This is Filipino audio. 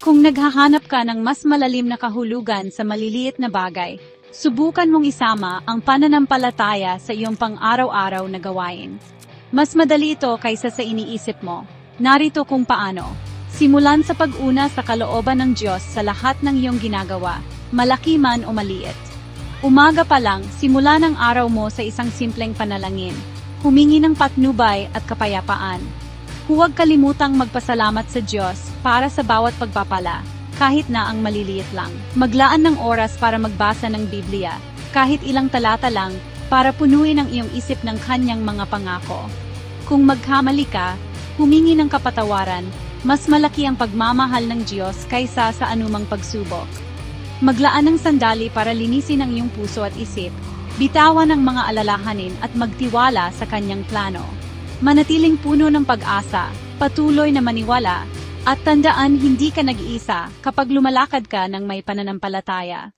Kung naghahanap ka ng mas malalim na kahulugan sa maliliit na bagay, subukan mong isama ang pananampalataya sa iyong pang-araw-araw na gawain. Mas madali ito kaysa sa iniisip mo. Narito kung paano. Simulan sa pag-una sa kalooban ng Diyos sa lahat ng iyong ginagawa, malaki man o maliit. Umaga pa lang, simulan ang araw mo sa isang simpleng panalangin. Humingi ng patnubay at kapayapaan. Huwag kalimutang magpasalamat sa Diyos para sa bawat pagpapala, kahit na ang maliliit lang. Maglaan ng oras para magbasa ng Biblia, kahit ilang talata lang, para punuin ang iyong isip ng kanyang mga pangako. Kung magkamali ka, humingi ng kapatawaran, mas malaki ang pagmamahal ng Diyos kaysa sa anumang pagsubok. Maglaan ng sandali para linisin ang iyong puso at isip, bitawan ang mga alalahanin at magtiwala sa kanyang plano. Manatiling puno ng pag-asa, patuloy na maniwala, at tandaan hindi ka nag-iisa kapag lumalakad ka ng may pananampalataya.